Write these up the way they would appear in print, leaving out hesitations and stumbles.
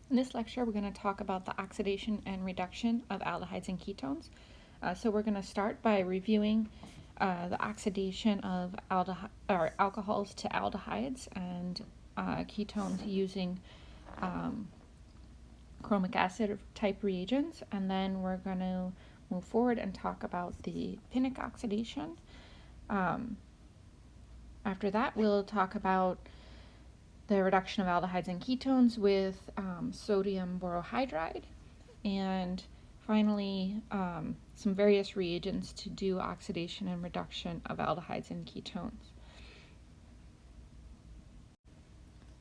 In this lecture, we're going to talk about the oxidation and reduction of aldehydes and ketones. So we're going to start by reviewing the oxidation of alcohols to aldehydes and ketones using chromic acid type reagents, and then we're going to move forward and talk about the pinnic oxidation. After that, we'll talk about the reduction of aldehydes and ketones with sodium borohydride, and finally some various reagents to do oxidation and reduction of aldehydes and ketones.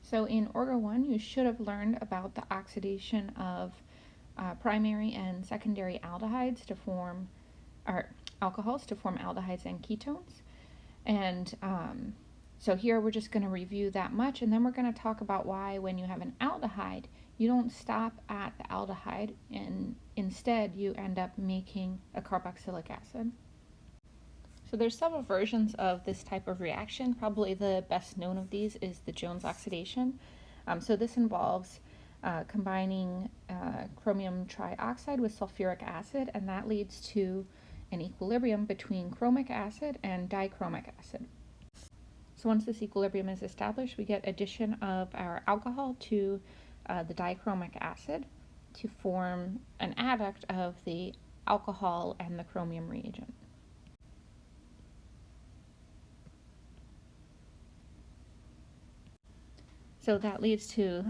So in Orgo 1, you should have learned about the oxidation of primary and secondary aldehydes to form, or alcohols to form aldehydes and ketones. And so here we're just going to review that much, and then we're going to talk about why when you have an aldehyde, you don't stop at the aldehyde, and instead you end up making a carboxylic acid. So there's several versions of this type of reaction. Probably the best known of these is the Jones oxidation. So this involves combining chromium trioxide with sulfuric acid, and that leads to an equilibrium between chromic acid and dichromic acid. So once this equilibrium is established, we get addition of our alcohol to the dichromic acid to form an adduct of the alcohol and the chromium reagent. So that leads to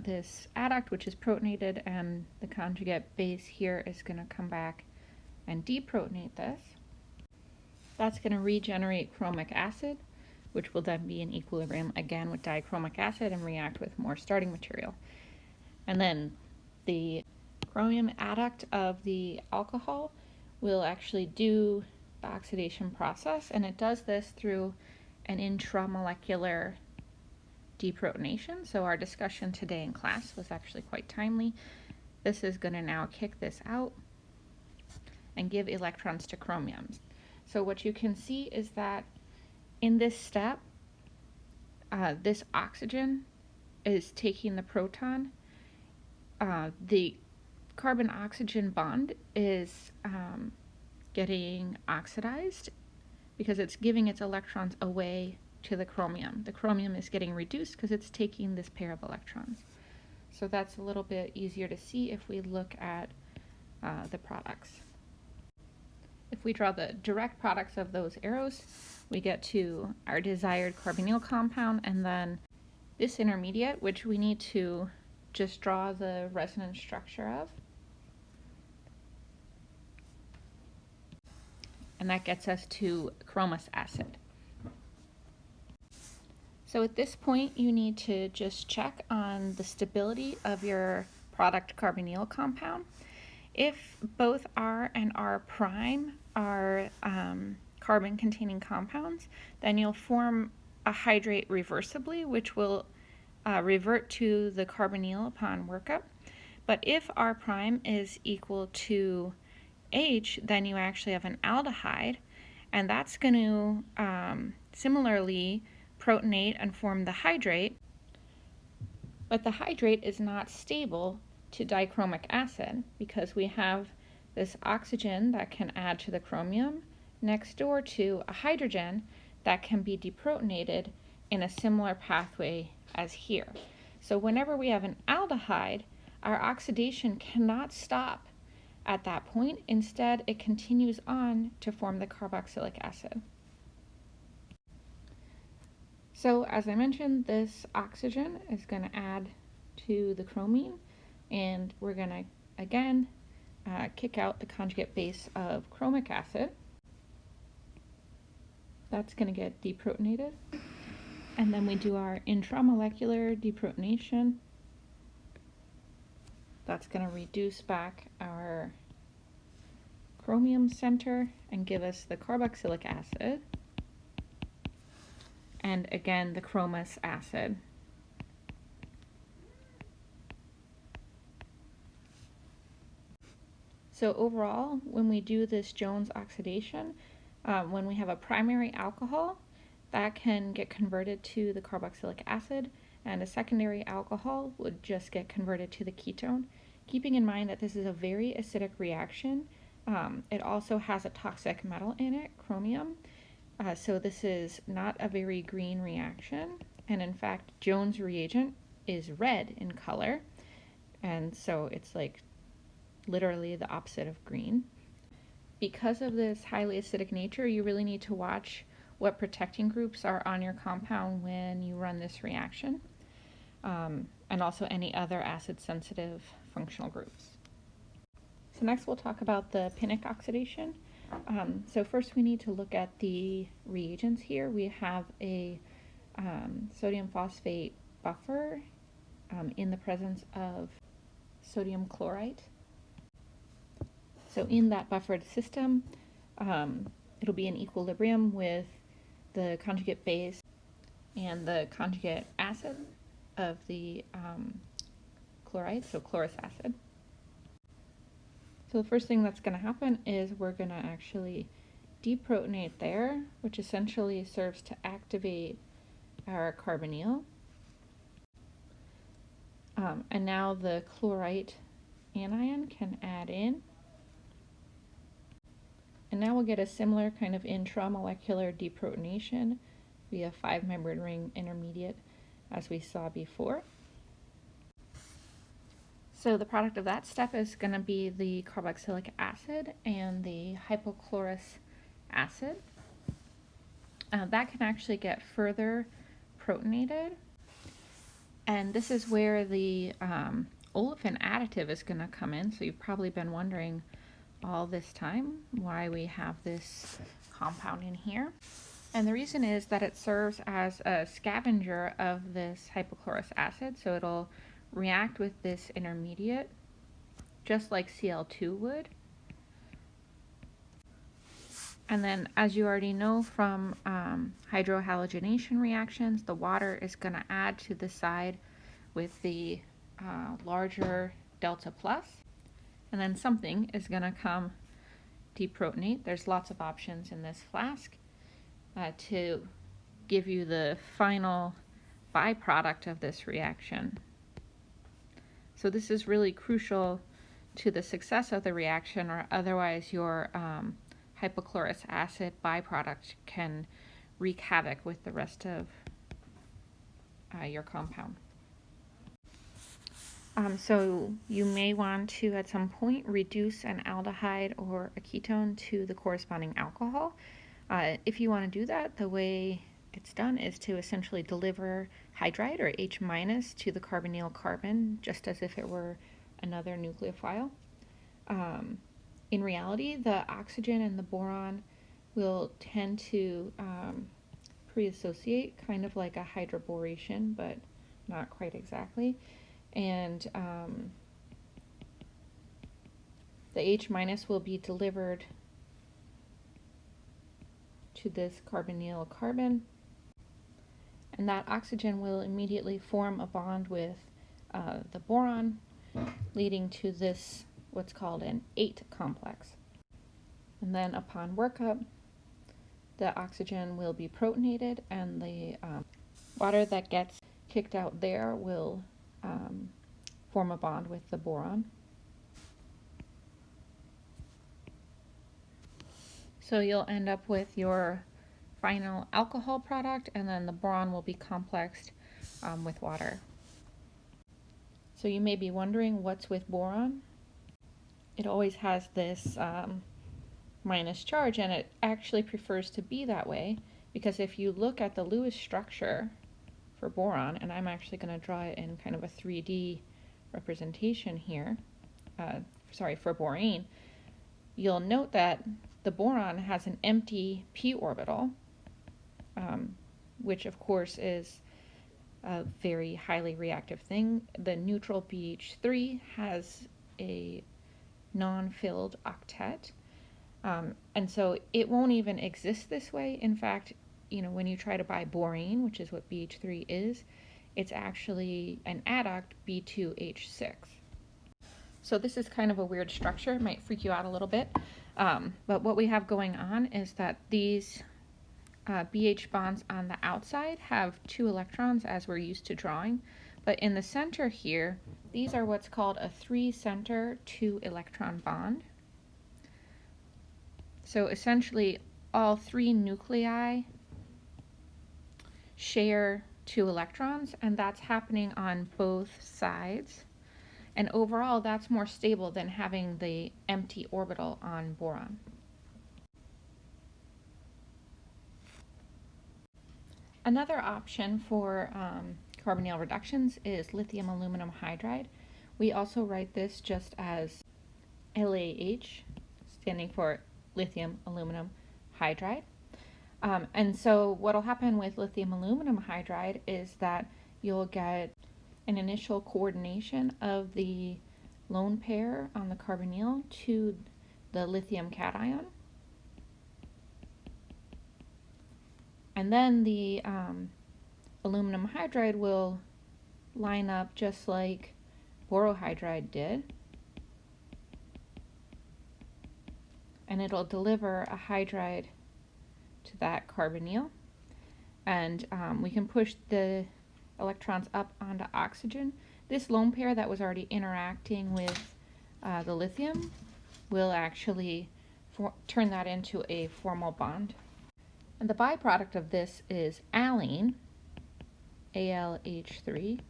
this adduct, which is protonated, and the conjugate base here is going to come back and deprotonate this. That's going to regenerate chromic acid, which will then be in equilibrium again with dichromic acid and react with more starting material. And then the chromium adduct of the alcohol will actually do the oxidation process, and it does this through an intramolecular deprotonation. So our discussion today in class was actually quite timely. This is going to now kick this out and give electrons to chromiums. So what you can see is that in this step, this oxygen is taking the proton. The carbon-oxygen bond is getting oxidized because it's giving its electrons away to the chromium. The chromium is getting reduced because it's taking this pair of electrons. So that's a little bit easier to see if we look at the products. If we draw the direct products of those arrows, we get to our desired carbonyl compound, and then this intermediate, which we need to just draw the resonance structure of. And that gets us to chromous acid. So at this point, you need to just check on the stability of your product carbonyl compound. If both R and R prime are carbon-containing compounds, then you'll form a hydrate reversibly, which will revert to the carbonyl upon workup. But if R prime is equal to H, then you actually have an aldehyde, and that's going to similarly protonate and form the hydrate, but the hydrate is not stable to dichromic acid because we have this oxygen that can add to the chromium next door to a hydrogen that can be deprotonated in a similar pathway as here. So whenever we have an aldehyde, our oxidation cannot stop at that point. Instead, it continues on to form the carboxylic acid. So as I mentioned, this oxygen is going to add to the chromine, and we're going to again kick out the conjugate base of chromic acid. That's going to get deprotonated, and then we do our intramolecular deprotonation. That's going to reduce back our chromium center and give us the carboxylic acid, and again the chromous acid. So overall, when we do this Jones oxidation, when we have a primary alcohol, that can get converted to the carboxylic acid, and a secondary alcohol would just get converted to the ketone. Keeping in mind that this is a very acidic reaction, it also has a toxic metal in it, chromium, so this is not a very green reaction, and in fact Jones reagent is red in color, and so it's like literally the opposite of green. Because of this highly acidic nature, you really need to watch what protecting groups are on your compound when you run this reaction, and also any other acid-sensitive functional groups. So next we'll talk about the Pinnick oxidation. So first we need to look at the reagents here. We have a sodium phosphate buffer in the presence of sodium chlorite. So in that buffered system, it'll be in equilibrium with the conjugate base and the conjugate acid of the chloride, so chlorous acid. So the first thing that's going to happen is we're going to actually deprotonate there, which essentially serves to activate our carbonyl. And now the chlorite anion can add in. And now we'll get a similar kind of intramolecular deprotonation via 5-membered ring intermediate as we saw before. So the product of that step is going to be the carboxylic acid and the hypochlorous acid. That can actually get further protonated, and this is where the olefin additive is going to come in. So you've probably been wondering all this time why we have this compound in here. And the reason is that it serves as a scavenger of this hypochlorous acid, so it'll react with this intermediate just like Cl2 would. And then, as you already know from hydrohalogenation reactions, the water is going to add to the side with the larger delta plus, and then something is going to come deprotonate. There's lots of options in this flask to give you the final byproduct of this reaction. So this is really crucial to the success of the reaction, or otherwise your hypochlorous acid byproduct can wreak havoc with the rest of your compound. So you may want to at some point reduce an aldehyde or a ketone to the corresponding alcohol. If you want to do that, the way it's done is to essentially deliver hydride or H- to the carbonyl carbon, just as if it were another nucleophile. In reality, the oxygen and the boron will tend to pre-associate, kind of like a hydroboration, but not quite exactly. And the H- will be delivered to this carbonyl carbon, and that oxygen will immediately form a bond with the boron, leading to this what's called an 8 complex. And then upon workup, the oxygen will be protonated, and the water that gets kicked out there will form a bond with the boron. So you'll end up with your final alcohol product, and then the boron will be complexed with water. So you may be wondering, what's with boron? It always has this minus charge, and it actually prefers to be that way, because if you look at the Lewis structure for boron, and I'm actually going to draw it in kind of a 3D representation here, for borane, you'll note that the boron has an empty p orbital, which of course is a very highly reactive thing. The neutral BH3 has a non-filled octet, and so it won't even exist this way. In fact, when you try to buy borane, which is what BH3 is, it's actually an adduct B2H6. So this is kind of a weird structure. It might freak you out a little bit. But what we have going on is that these BH bonds on the outside have 2 electrons as we're used to drawing, but in the center here, these are what's called a 3-center 2-electron bond. So essentially, all 3 nuclei share 2 electrons, and that's happening on both sides. And overall, that's more stable than having the empty orbital on boron. Another option for carbonyl reductions is lithium aluminum hydride. We also write this just as LAH, standing for lithium aluminum hydride. And so what will happen with lithium aluminum hydride is that you'll get an initial coordination of the lone pair on the carbonyl to the lithium cation. And then the aluminum hydride will line up just like borohydride did. And it'll deliver a hydride to that carbonyl. And we can push the electrons up onto oxygen. This lone pair that was already interacting with the lithium will actually turn that into a formal bond. And the byproduct of this is allene, AlH3.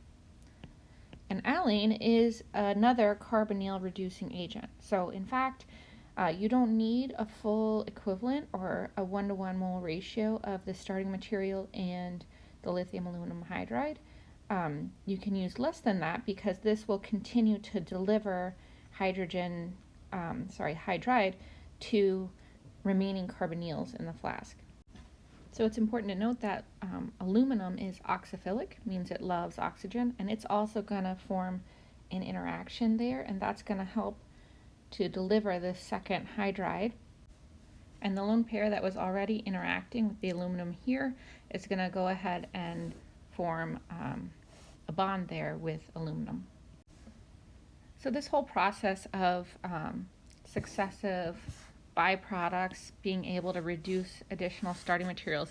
And allene is another carbonyl reducing agent. So in fact, you don't need a full equivalent or a 1-to-1 mole ratio of the starting material and the lithium aluminum hydride. You can use less than that because this will continue to deliver hydride to remaining carbonyls in the flask. So it's important to note that aluminum is oxophilic, means it loves oxygen, and it's also going to form an interaction there, and that's going to help to deliver this second hydride. And the lone pair that was already interacting with the aluminum here is going to go ahead and form a bond there with aluminum. So this whole process of successive byproducts being able to reduce additional starting materials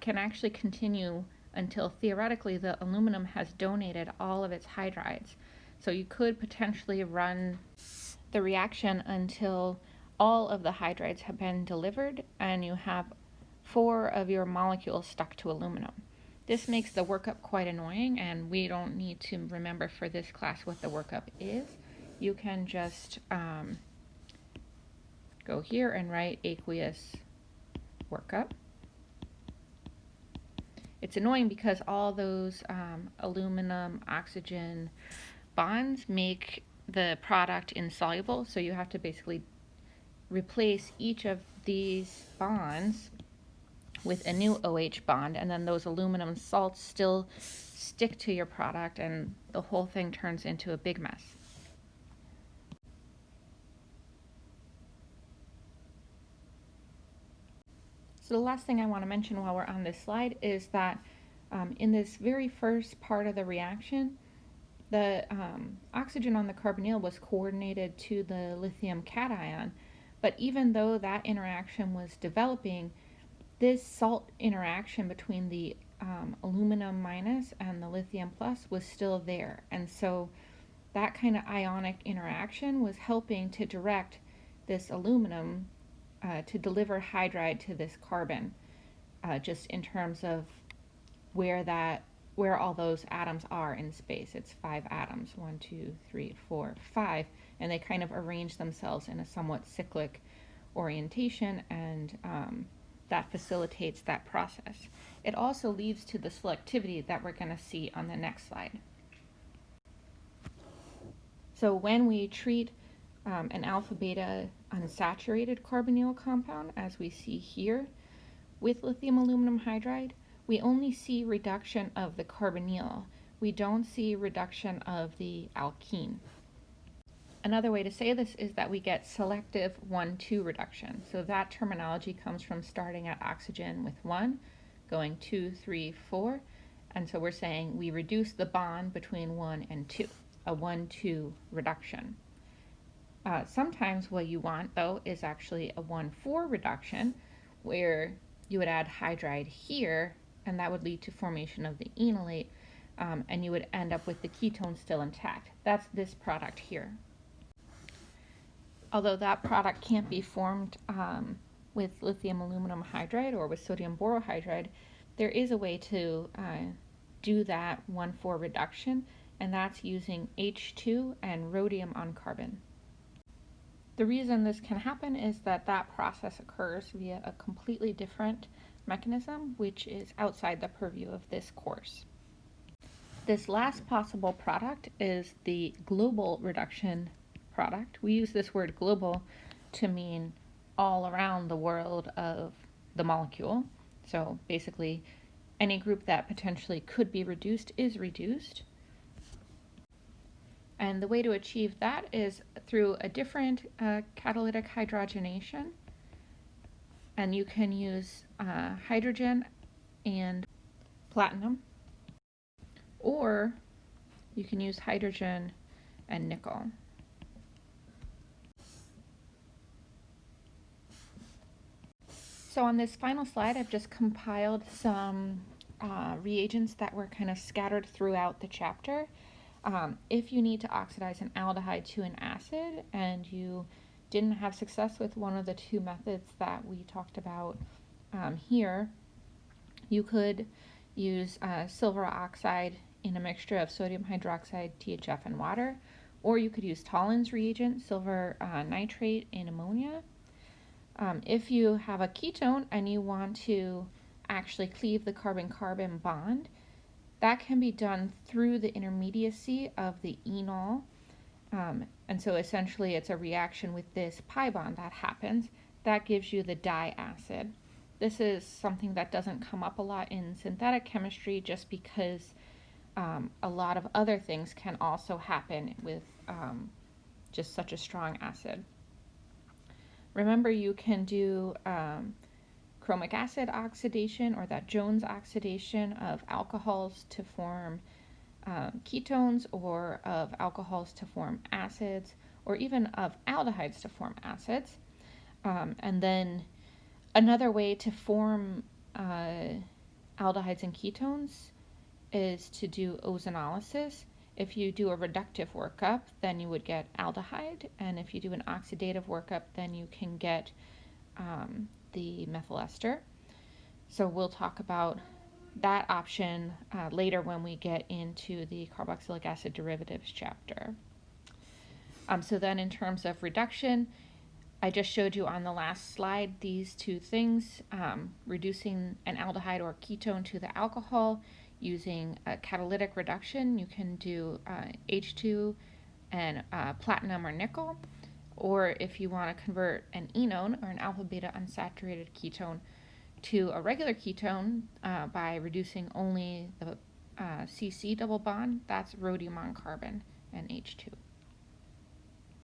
can actually continue until theoretically the aluminum has donated all of its hydrides. So you could potentially run the reaction until all of the hydrides have been delivered and you have 4 of your molecules stuck to aluminum. This makes the workup quite annoying, and we don't need to remember for this class what the workup is. You can just go here and write aqueous workup. It's annoying because all those aluminum oxygen bonds make the product insoluble, so you have to basically replace each of these bonds with a new OH bond, and then those aluminum salts still stick to your product, and the whole thing turns into a big mess. So the last thing I want to mention while we're on this slide is that in this very first part of the reaction, the oxygen on the carbonyl was coordinated to the lithium cation, but even though that interaction was developing, this salt interaction between the aluminum minus and the lithium plus was still there. And so that kind of ionic interaction was helping to direct this aluminum to deliver hydride to this carbon, just in terms of where all those atoms are in space. It's 5 atoms, 1, 2, 3, 4, 5, and they kind of arrange themselves in a somewhat cyclic orientation, and that facilitates that process. It also leads to the selectivity that we're going to see on the next slide. So when we treat an alpha-beta unsaturated carbonyl compound, as we see here, with lithium aluminum hydride, we only see reduction of the carbonyl. We don't see reduction of the alkene. Another way to say this is that we get selective 1,2 reduction. So that terminology comes from starting at oxygen with 1, going 2, 3, 4, and so we're saying we reduce the bond between 1 and 2, a 1,2 reduction. Sometimes what you want, though, is actually a 1,4 reduction, where you would add hydride here, and that would lead to formation of the enolate, and you would end up with the ketone still intact. That's this product here. Although that product can't be formed with lithium aluminum hydride or with sodium borohydride, there is a way to do that 1,4 reduction, and that's using H2 and rhodium on carbon. The reason this can happen is that that process occurs via a completely different mechanism, which is outside the purview of this course. This last possible product is the global reduction product. We use this word global to mean all around the world of the molecule. So basically, any group that potentially could be reduced is reduced. And the way to achieve that is through a different catalytic hydrogenation. And you can use hydrogen and platinum, or you can use hydrogen and nickel. So on this final slide, I've just compiled some reagents that were kind of scattered throughout the chapter. If you need to oxidize an aldehyde to an acid and you didn't have success with one of the two methods that we talked about here, you could use silver oxide in a mixture of sodium hydroxide, THF, and water, or you could use Tollin's reagent, silver nitrate, in ammonia. If you have a ketone and you want to actually cleave the carbon-carbon bond, that can be done through the intermediacy of the enol. And so essentially it's a reaction with this pi bond that happens. That gives you the diacid. This is something that doesn't come up a lot in synthetic chemistry just because a lot of other things can also happen with just such a strong acid. Remember, you can do chromic acid oxidation, or that Jones oxidation of alcohols to form ketones, or of alcohols to form acids, or even of aldehydes to form acids. And then another way to form aldehydes and ketones is to do ozonolysis. If you do a reductive workup, then you would get aldehyde, and if you do an oxidative workup, then you can get the methyl ester. So we'll talk about that option later when we get into the carboxylic acid derivatives chapter. So then in terms of reduction, I just showed you on the last slide these two things, reducing an aldehyde or ketone to the alcohol using a catalytic reduction. You can do H2 and platinum or nickel, or if you want to convert an enone or an alpha beta unsaturated ketone to a regular ketone by reducing only the CC double bond, that's rhodium on carbon and H2.